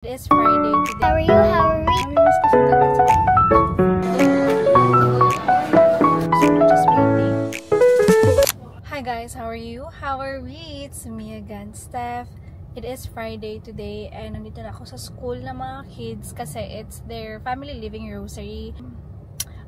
It is Friday today. How are you? How are we? Namimiss ko sa tagal sa so we're just waiting. Hi guys, how are you? How are we? It's me again, Steph. It is Friday today and nandito na ako sa school ng mga kids kasi it's their family living rosary.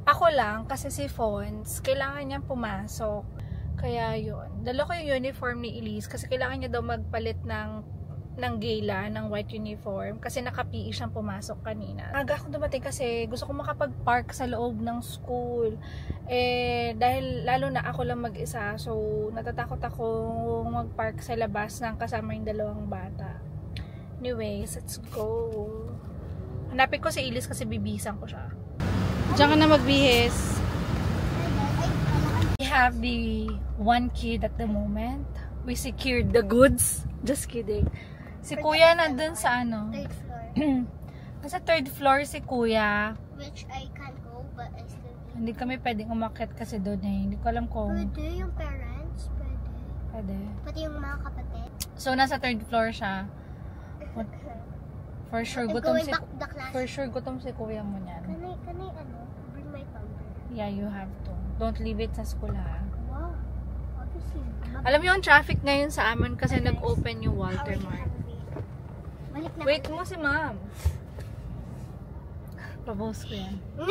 Ako lang kasi si Fons, kailangan niyang pumasok. Kaya yun. Dala ko yung uniform ni Elise kasi kailangan niya daw magpalit ng gala, ng white uniform kasi naka-PE siyang pumasok kanina. Aga akong dumating kasi gusto ko makapag-park sa loob ng school. Dahil lalo na ako lang mag-isa, so natatakot akong mag-park sa labas ng kasama yung dalawang bata. Anyways, let's go. Hanapin ko si Elise kasi bibisan ko siya. Diyan ka na magbihis. We have the one kid at the moment. We secured the goods. Just kidding. Si Kuya nandun sa ano? Third floor. Nasa third floor si Kuya. Which I can't go, but I still need. Hindi kami pwedeng umakyat kasi doon eh. Hindi ko alam kung... Pwede yung parents? Pwede. Pwede. Pati yung mga kapatid? So, nasa third floor siya. For sure, gutom si... For sure, gutom si Kuya mo niyan. Can I bring my tumbler? Yeah, you have to. Don't leave it sa school ha. Wow. Obviously. Alam mo yung traffic ngayon sa amin kasi nag-open yung Walter Mart. Wait mo si ma'am. Pabos ko yan. No!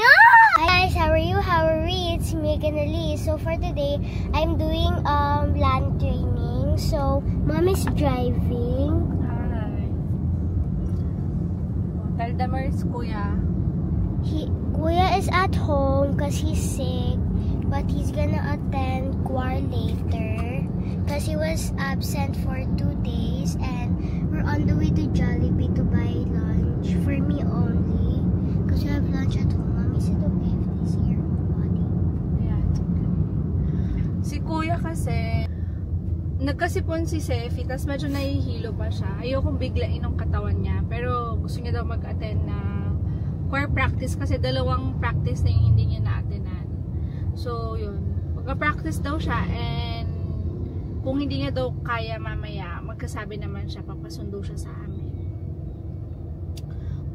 Hi guys, how are you? How are we? It's me again, Elise. So for today, I'm doing land training. So mom is driving. Hi. Tell them where's Kuya. Kuya is at home because he's sick, but he's gonna attend choir later because he was absent for 2 days, and we're on the way to Jollibee to buy lunch for me only because we have lunch at home. Mommy said okay if this here body. Yeah, it's okay. Si Kuya kasi nagkasipon si Sefi, tas medyo nahihilo pa siya. Ayokong biglain ang katawan niya, pero gusto niya daw mag-attend na choir practice kasi dalawang practice na yung hindi niya na-attendan. So, yun. Magka-practice daw siya and kung hindi niya daw kaya mamaya, magkasabi naman siya, papasundo siya sa amin.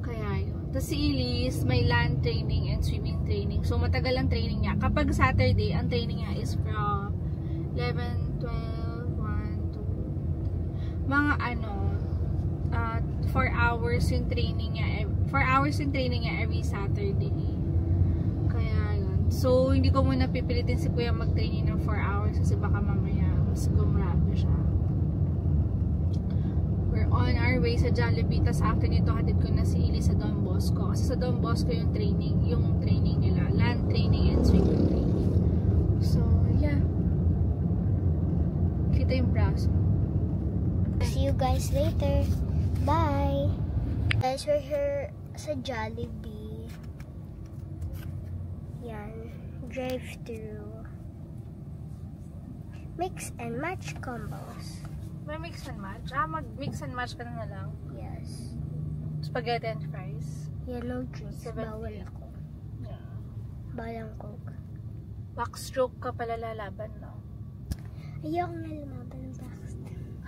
Kaya yun. Tapos si Elise, may land training and swimming training. So, matagal ang training niya. Kapag Saturday, ang training niya is from 11, 12, 1, 2, mga 4 hours yung training niya. 4 hours yung training niya every Saturday. Kaya yun. So, hindi ko muna pipilitin si Kuya mag-training ng 4 hours kasi baka mamaya mas gumrabe siya. We're on our way sa Jollibee. Tas after nito, hatid ko na si Elise sa Don Bosco. Kasi sa Don Bosco yung training nila. Land training and swimming training. So, yeah. Kita yung braso. See you guys later. Bye! Guys, we're here sa Jollibee. Yan. Drive-thru. Mix and match combos. May mix and match? Mag-mix and match ka na lang? Yes. Spaghetti and fries? Yellow drinks. 70. Bawal ako. Yeah. Bawal ang Coke. Backstroke ka pala lalaban, no? Ayoko nga lumaban ng backstroke.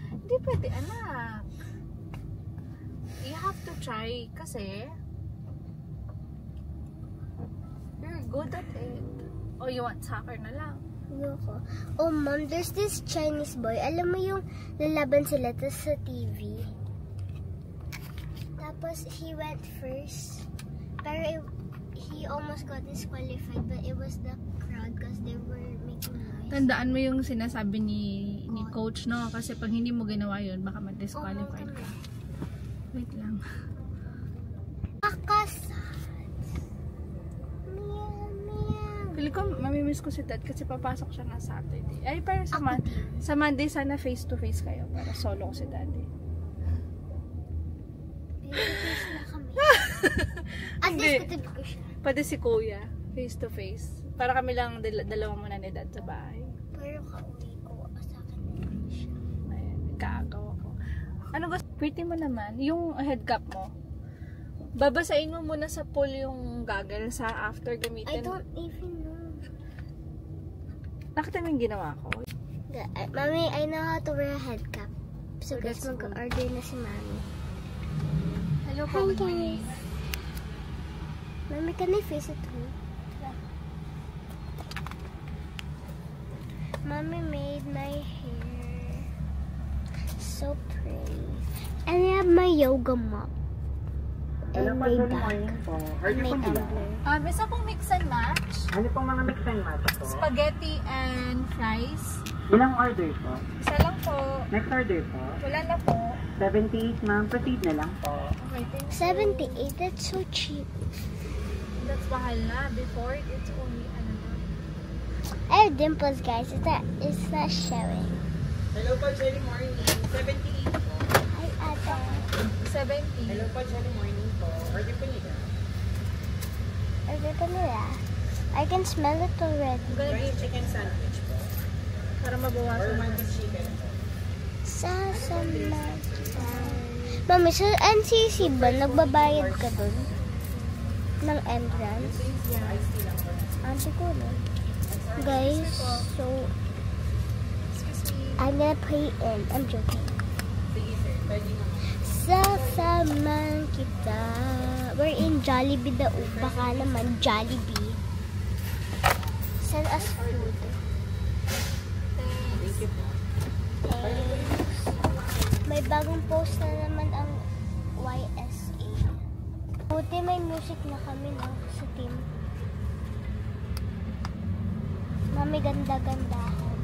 Hindi pwede, anak. You have to try kasi you're good at it. Oh, you want soccer na lang? Ayoko. Oh, mom, there's this Chinese boy. Alam mo yung lalaban sila sa TV. Tapos, he went first. Pero he almost got disqualified, but it was the crowd because they were making noise. Tandaan mo yung sinasabi ni coach, no? Kasi pag hindi mo ginawa yun, baka ma-disqualified ka. Wait lang. Akasad. Meow, meow. Pili ko, mamimiss ko si Dad kasi papasok siya na Saturday. Ay, pero sa Monday sana face to face kayo para solo ko si Daddy. Face na kami. At Hindi. least katabi ko siya. Pwede si Kuya, face to face. Para kami lang dalawa muna ni Dad sa bahay. Pero kauwi ko sa akin na siya. Ayan, nagkaagaw ako. Ano gusto? Pretty mo naman. Yung head cap mo. Babasain mo muna sa pool yung gaggle sa after gamitin. I don't even know. Nakita mo yung ginawa ko? Mommy, I know how to wear a head cap. So Oh, guys, that's good. mag-order na si Mommy. Hello po, good morning. Mommy, can I visit you? Mommy made my hair so pretty. And I have my yoga mat. And my bag. And my tumbler. Isa pong mix and match. Ano pong mga mix and match po? Spaghetti and fries. Ilang order po? Isa lang po. Next order po? Wala na po. 78 ma'am. Proceed na lang po. Okay, thank you. 78, that's so cheap. That's mahal na. Before, it's only, I have dimples, guys. Is that showing? Hello po, Jelly Morning. 78 po. Hi, Ate. 70. Hello po, Jelly Morning po. Order po nila. Order pa nila. I can smell it already. I'm gonna give Chicken sandwich po. para mabawasan. Mantis chicken po. Sasama. Mami, sa NCC ba, nagbabayad ka dun? Ng entrance? Ante ko na. Guys, so, Excuse me. I'm gonna pay in. I'm joking. Sige sir, pwede naman. Sasama kita. We're in Jollibee daw. Baka naman Jollibee. Send us food. Thank you po. Thanks. May bagong post na naman ang YSA. Buti may music na kami, no? Sa team. Mami, ganda-gandahan.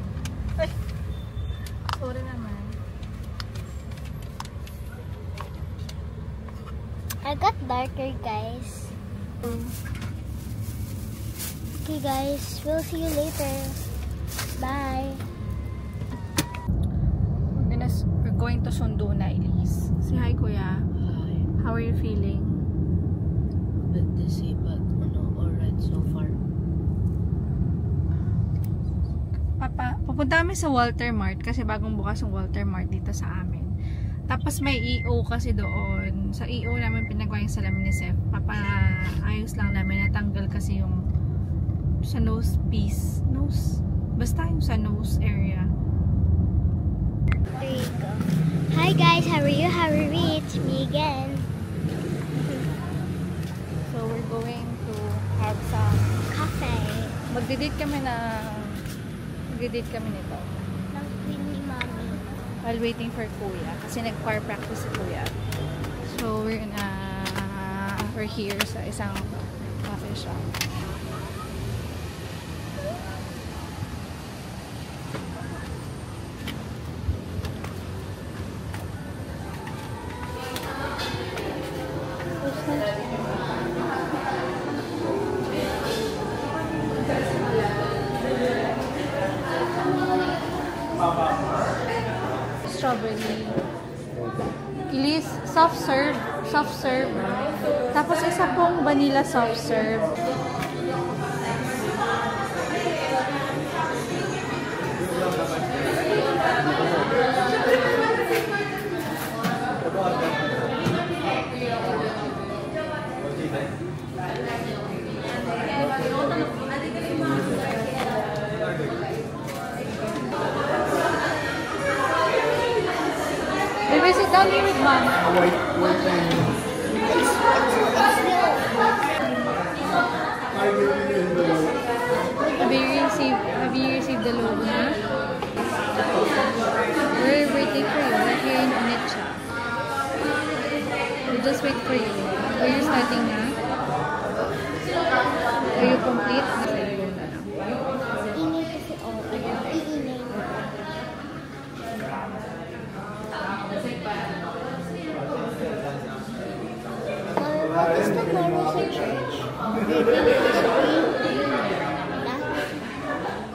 Sorry naman. I got darker, guys. Okay, guys. We'll see you later. Bye. We're going to Sundo na, Elise. Say hi, Kuya. Hi. How are you feeling? A bit dizzy, but alright so far. Pupunta kami sa Walter Mart kasi bagong bukas yung Walter Mart dito sa amin. Tapos may EO kasi doon. Sa EO namin pinagawa yung salamin ni Seth. Papaayos lang namin. Natanggal kasi yung sa nose piece. Basta yung sa nose area. There you go. Hi, guys. How are you? How are we? It's me again. So we're going to have some Cafe. magdi-date kami nito Ng queen ni Mommy. while waiting for Kuya kasi nag-choir practice si Kuya. So we're here sa isang coffee shop. Strawberry. Elise, soft serve. Tapos isa pong vanilla soft serve. Baby, sit down here with Mom. Have you received the logo na? We're waiting for you. We're here in Onitsha. We'll just wait for you. Are you starting na? Are you complete? Ingay kasi iingay. What is the purpose of church?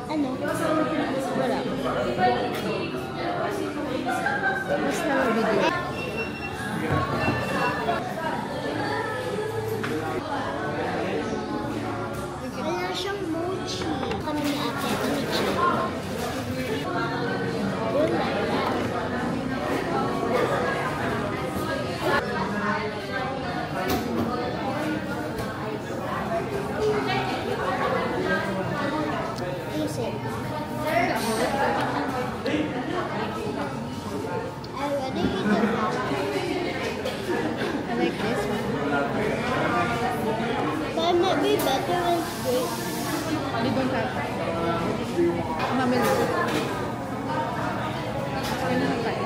Ano? Wala. Basta video. Wala siyang mochi. Kami ni ate, Onitsha. Wala. it be better when it's big? Libon ka. Mami libon. Kaya na tayo.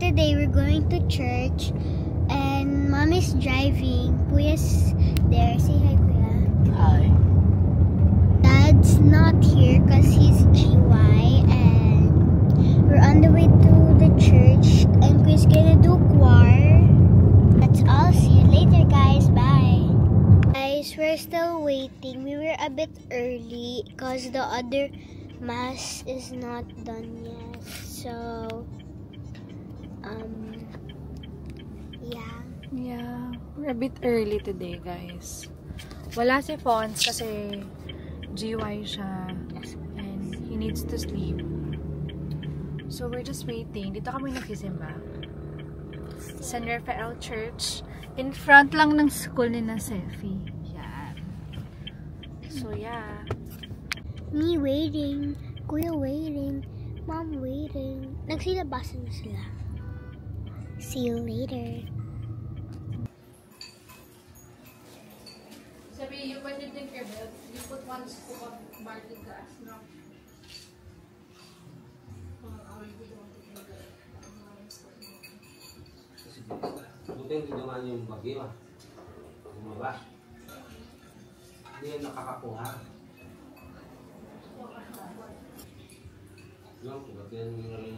Today we're going to church and Mom is driving. Kuya's there. Say hi, Kuya. Hi. Dad's not here because he's GY and we're on the way to the church and Kuya's gonna do choir. That's all. See you later, guys. Bye. Guys, we're still waiting. We were a bit early because the other mass is not done yet. So Yeah, we're a bit early today, guys. Wala si Fons kasi GY siya and he needs to sleep. So we're just waiting. Dito kami nakisimba. San Rafael Church. In front lang ng school ni na Sefi. Yan. So yeah. Me waiting, Kuya waiting, Mom waiting. Nagsilabasan na sila. See you later. Sabi, when you drink your milk, you put 1 scoop of barley grass, no? Buti hindi naman yung bagyo. Bumaba. Hindi yan nakakakuha. No, buti yan yung